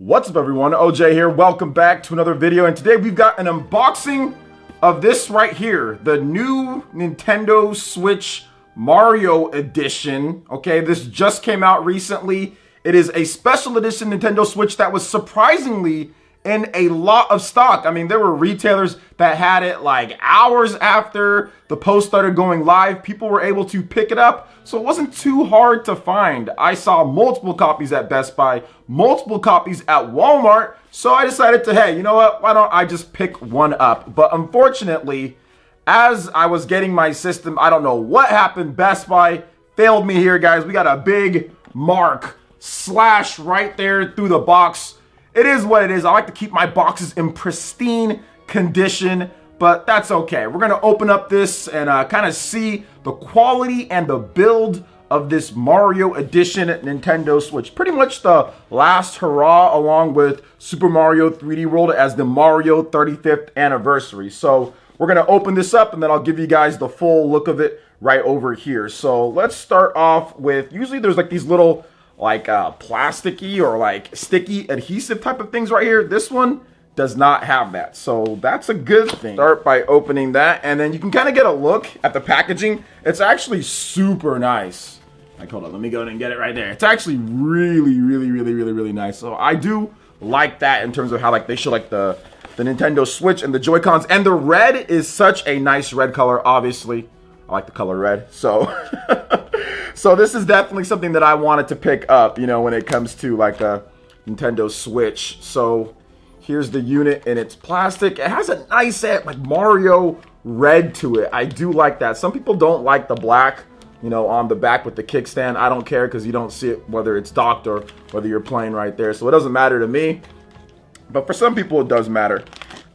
What's up everyone, OJ here, welcome back to another video, and today we've got an unboxing of this right here, the new Nintendo Switch Mario Edition. Okay, this just came out recently. It is a special edition Nintendo Switch that was surprisingly in a lot of stock. I mean, there were retailers that had it like hours after the post started going live. People were able to pick it up, so it wasn't too hard to find. I saw multiple copies at Best Buy, multiple copies at Walmart, so I decided to, hey, you know what, why don't I just pick one up? But unfortunately, as I was getting my system, I don't know what happened, Best Buy failed me here, guys. We got a big mark slash right there through the box. It is what it is. I like to keep my boxes in pristine condition, but that's okay. We're gonna open up this and kind of see the quality and the build of this Mario Edition Nintendo Switch. Pretty much the last hurrah, along with Super Mario 3D World as the Mario 35th anniversary. So we're gonna open this up and then I'll give you guys the full look of it right over here. So let's start off with, usually there's like these little like plasticky or like sticky adhesive type of things right here. This one does not have that, so that's a good thing. Start by opening that, and then you can kind of get a look at the packaging. It's actually super nice. Like, hold on, let me go ahead and get it right there. It's actually really nice. So I do like that in terms of how like they show like the Nintendo Switch and the Joy-Cons, and the red is such a nice red color. Obviously, I like the color red, so so this is definitely something that I wanted to pick up, you know, when it comes to like a Nintendo Switch. So here's the unit in its plastic. It has a nice like Mario red to it. I do like that. Some people don't like the black, you know, on the back with the kickstand. I don't care because you don't see it whether it's docked or whether you're playing right there. So it doesn't matter to me. But for some people it does matter.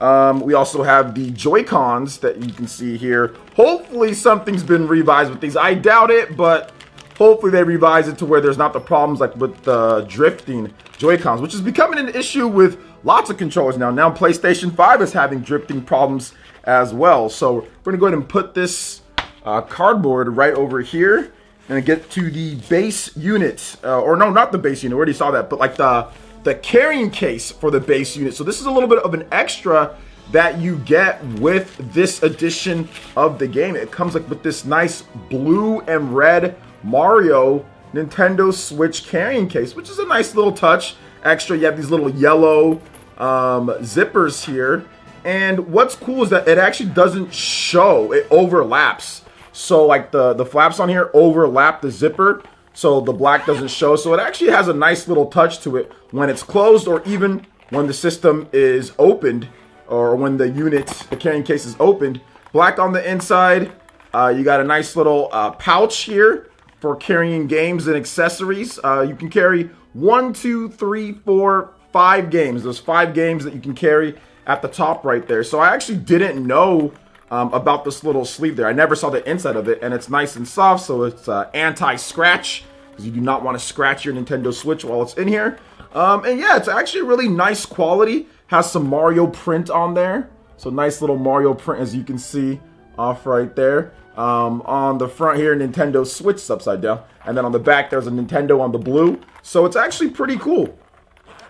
We also have the Joy-Cons that you can see here. Hopefully something's been revised with these. I doubt it, but hopefully they revise it to where there's not the problems like with the drifting Joy-Cons, which is becoming an issue with lots of controllers now. Now PlayStation 5 is having drifting problems as well. So we're gonna go ahead and put this cardboard right over here and get to the base unit. Or no, not the base unit, we already saw that, but like the carrying case for the base unit. So this is a little bit of an extra that you get with this edition of the game. It comes like with this nice blue and red Mario Nintendo Switch carrying case, which is a nice little touch. Extra, you have these little yellow zippers here. And what's cool is that it actually doesn't show, it overlaps. So like the flaps on here overlap the zipper, so the black doesn't show. So it actually has a nice little touch to it when it's closed, or even when the system is opened, or when the unit, the carrying case is opened. Black on the inside. You got a nice little pouch here for carrying games and accessories. You can carry 1, 2, 3, 4, 5 games. There's 5 games that you can carry at the top right there. So I actually didn't know about this little sleeve there. I never saw the inside of it, and it's nice and soft, so it's anti-scratch, because you do not want to scratch your Nintendo Switch while it's in here. And yeah, it's actually really nice quality. Has some Mario print on there, so nice little Mario print, as you can see off right there. On the front here, Nintendo Switch is upside down, and then on the back there's a Nintendo on the blue. So it's actually pretty cool.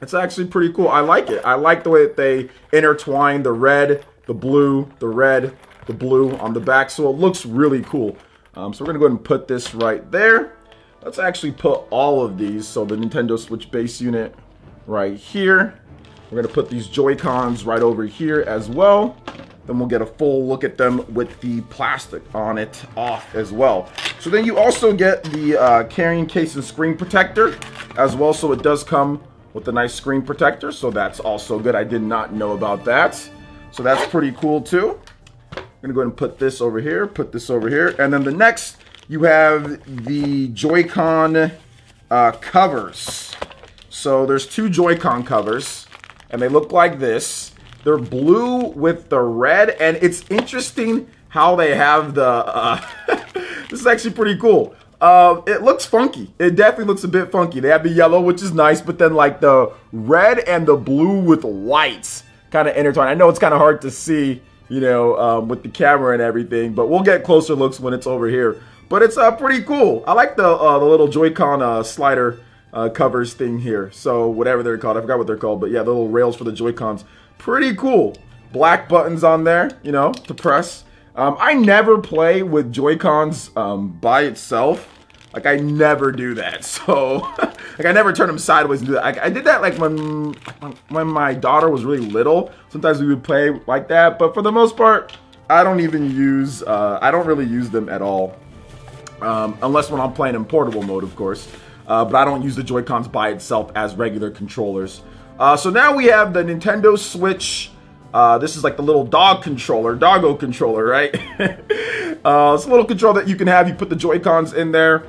It's actually pretty cool. I like it. I like the way that they intertwine the red, the blue, the red, the blue on the back, so it looks really cool. So we're gonna go ahead and put this right there. Let's actually put all of these. So the Nintendo Switch base unit right here. We're gonna put these Joy-Cons right over here as well. Then we'll get a full look at them with the plastic on it off as well. So then you also get the carrying case and screen protector as well. So it does come with a nice screen protector, so that's also good. I did not know about that. So that's pretty cool too. I'm gonna go ahead and put this over here, put this over here. And then the next, you have the Joy-Con covers. So there's 2 Joy-Con covers, and they look like this. They're blue with the red, and it's interesting how they have the, this is actually pretty cool. It looks funky. It definitely looks a bit funky. They have the yellow, which is nice, but then like the red and the blue with whites kind of intertwined. I know it's kind of hard to see, you know, with the camera and everything, but we'll get closer looks when it's over here. But it's pretty cool. I like the little Joy-Con slider covers thing here. So whatever they're called, I forgot what they're called, but yeah, the little rails for the Joy-Cons, pretty cool. Black buttons on there, you know, to press. I never play with Joy-Cons by itself. Like, I never do that. So, like, I never turn them sideways and do that. I did that, like, when my daughter was really little. Sometimes we would play like that. But for the most part, I don't really use them at all. Unless when I'm playing in portable mode, of course. But I don't use the Joy-Cons by itself as regular controllers. So now we have the Nintendo Switch. This is like the little doggo controller, right? It's a little controller that you can have. You put the Joy-Cons in there.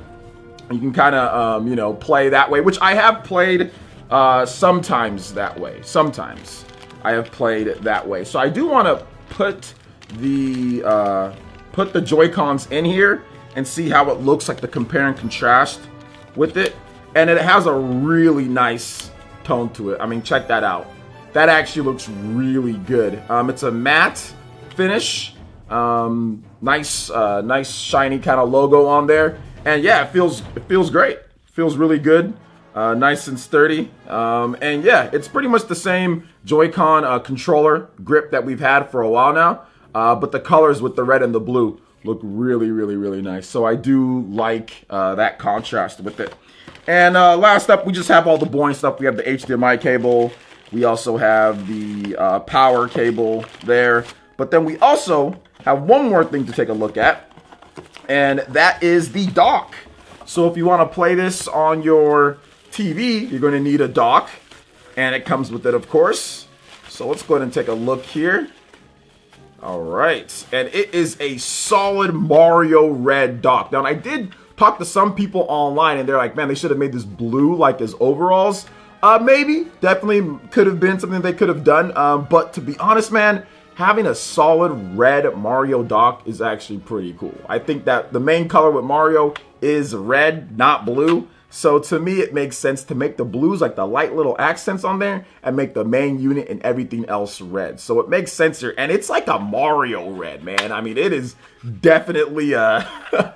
You can kind of, you know, play that way, which I have played sometimes that way. Sometimes I have played that way. So I do want to put the Joy-Cons in here and see how it looks, like the compare and contrast with it. And it has a really nice tone to it. I mean, check that out. That actually looks really good. It's a matte finish. Nice shiny kind of logo on there. And yeah, it feels great. Feels really good. Nice and sturdy. And yeah, it's pretty much the same Joy-Con controller grip that we've had for a while now. But the colors with the red and the blue look really, really, really nice. So I do like that contrast with it. And last up, we just have all the boring stuff. We have the HDMI cable. We also have the power cable there. But then we also have one more thing to take a look at. And that is the dock. So if you want to play this on your TV, you're going to need a dock. And it comes with it, of course. So let's go ahead and take a look here. All right. And it is a solid Mario red dock. Now, I did talk to some people online, and they're like, man, they should have made this blue like as overalls. Maybe. Definitely could have been something they could have done. But to be honest, man, having a solid red Mario dock is actually pretty cool. I think that the main color with Mario is red, not blue. So to me, it makes sense to make the blues like the light little accents on there and make the main unit and everything else red. So it makes sense here. And it's like a Mario red, man. I mean, it is definitely a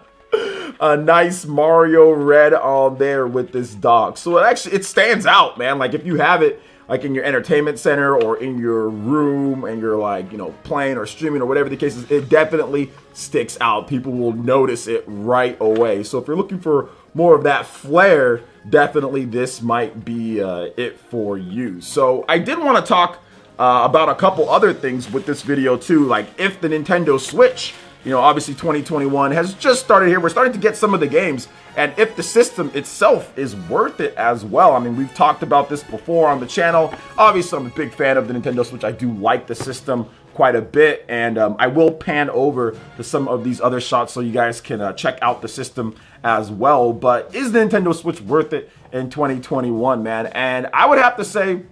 nice Mario red on there with this dock. So it stands out, man. Like if you have it like in your entertainment center or in your room and you're like, you know, playing or streaming or whatever the case is, it definitely sticks out. People will notice it right away. So if you're looking for more of that flair, definitely this might be it for you. So I did want to talk about a couple other things with this video too. Like if the Nintendo Switch, you know, obviously 2021 has just started here. We're starting to get some of the games. And if the system itself is worth it as well. I mean, we've talked about this before on the channel. Obviously, I'm a big fan of the Nintendo Switch. I do like the system quite a bit. And I will pan over to some of these other shots so you guys can check out the system as well. But is the Nintendo Switch worth it in 2021, man? And I would have to say,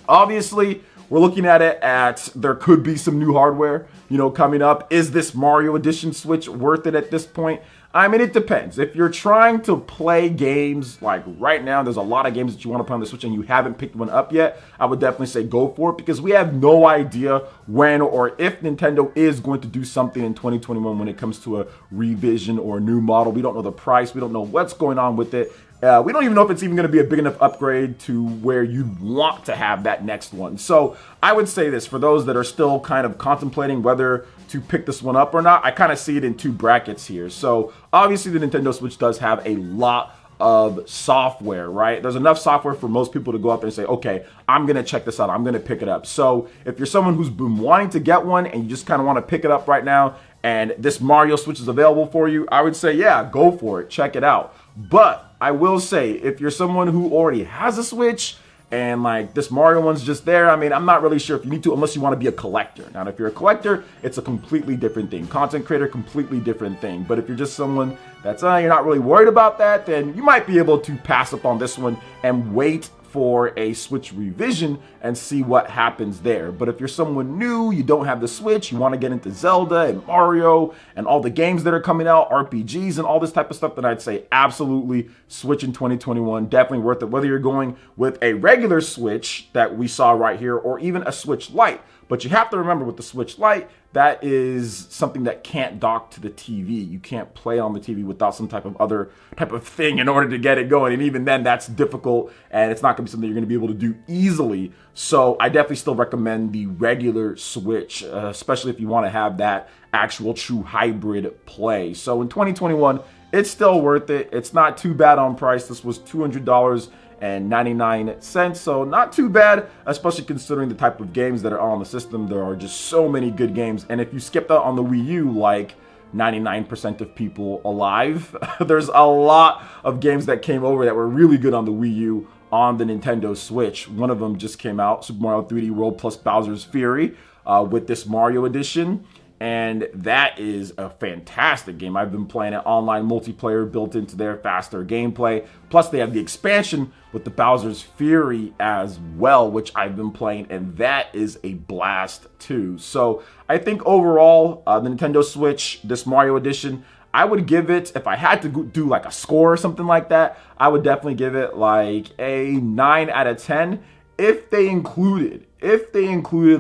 obviously, we're looking at it at there could be some new hardware, you know, coming up. Is this Mario Edition Switch worth it at this point? I mean, it depends. If you're trying to play games like right now, there's a lot of games that you want to play on the Switch and you haven't picked one up yet, I would definitely say go for it because we have no idea when or if Nintendo is going to do something in 2021 when it comes to a revision or a new model. We don't know the price. We don't know what's going on with it. We don't even know if it's even going to be a big enough upgrade to where you want to have that next one. So I would say this, for those that are still kind of contemplating whether to pick this one up or not, I kind of see it in two brackets here. So obviously the Nintendo Switch does have a lot of software, right? There's enough software for most people to go out there and say, okay, I'm going to check this out. I'm going to pick it up. So if you're someone who's been wanting to get one and you just kind of want to pick it up right now and this Mario Switch is available for you, I would say, yeah, go for it. Check it out. But I will say, if you're someone who already has a Switch and like this Mario one's just there, I mean, I'm not really sure if you need to unless you want to be a collector. Now, if you're a collector, it's a completely different thing. Content creator, completely different thing. But if you're just someone that's you're not really worried about that, then you might be able to pass up on this one and wait for a Switch revision and see what happens there. But if you're someone new, you don't have the Switch, you want to get into Zelda and Mario and all the games that are coming out, RPGs and all this type of stuff, then I'd say absolutely Switch in 2021, definitely worth it. Whether you're going with a regular Switch that we saw right here or even a Switch Lite. But you have to remember with the Switch Lite, that is something that can't dock to the TV. You can't play on the TV without some type of thing in order to get it going. And even then, that's difficult, and it's not going to be something you're going to be able to do easily. So I definitely still recommend the regular Switch, especially if you want to have that actual true hybrid play. So in 2021, it's still worth it. It's not too bad on price. This was $200.99, so not too bad, especially considering the type of games that are on the system. There are just so many good games, and if you skipped out on the Wii U, like 99% of people alive, there's a lot of games that came over that were really good on the Wii U on the Nintendo Switch. One of them just came out, Super Mario 3D World plus Bowser's Fury, with this Mario edition. And that is a fantastic game. I've been playing it online multiplayer built into their faster gameplay. Plus, they have the expansion with the Bowser's Fury as well, which I've been playing, and that is a blast too. So I think overall, the Nintendo Switch, this Mario Edition, I would give it, if I had to do like a score or something like that, I would definitely give it like a 9 out of 10 if they included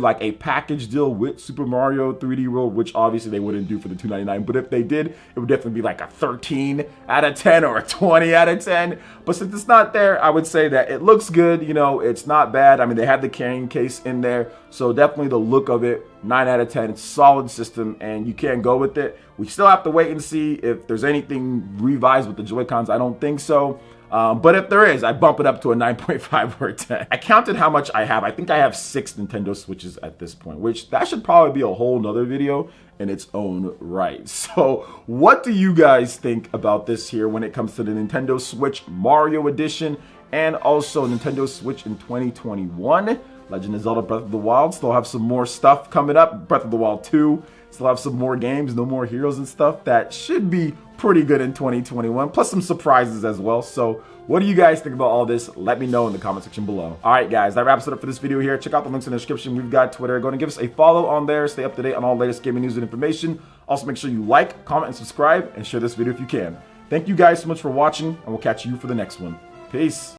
like a package deal with Super Mario 3D World, which obviously they wouldn't do for the $2.99, but if they did, it would definitely be like a 13 out of 10 or a 20 out of 10. But since it's not there, I would say that it looks good. You know, it's not bad. I mean, they have the carrying case in there, so definitely the look of it, 9 out of 10. It's a solid system, and you can't go with it. We still have to wait and see if there's anything revised with the Joy-Cons. I don't think so. But if there is, I bump it up to a 9.5 or a 10. I counted how much I have. I think I have 6 Nintendo Switches at this point, which that should probably be a whole nother video in its own right. So what do you guys think about this here when it comes to the Nintendo Switch Mario Edition and also Nintendo Switch in 2021? Legend of Zelda Breath of the Wild still have some more stuff coming up. Breath of the Wild 2 still have some more games, no more heroes and stuff that should be pretty good in 2021, plus some surprises as well. So what do you guys think about all this? Let me know in the comment section below. All right, guys, that wraps it up for this video here. Check out the links in the description. We've got Twitter. Go and give us a follow on there. Stay up to date on all the latest gaming news and information. Also, make sure you like, comment, and subscribe, and share this video if you can. Thank you guys so much for watching, and we'll catch you for the next one. Peace.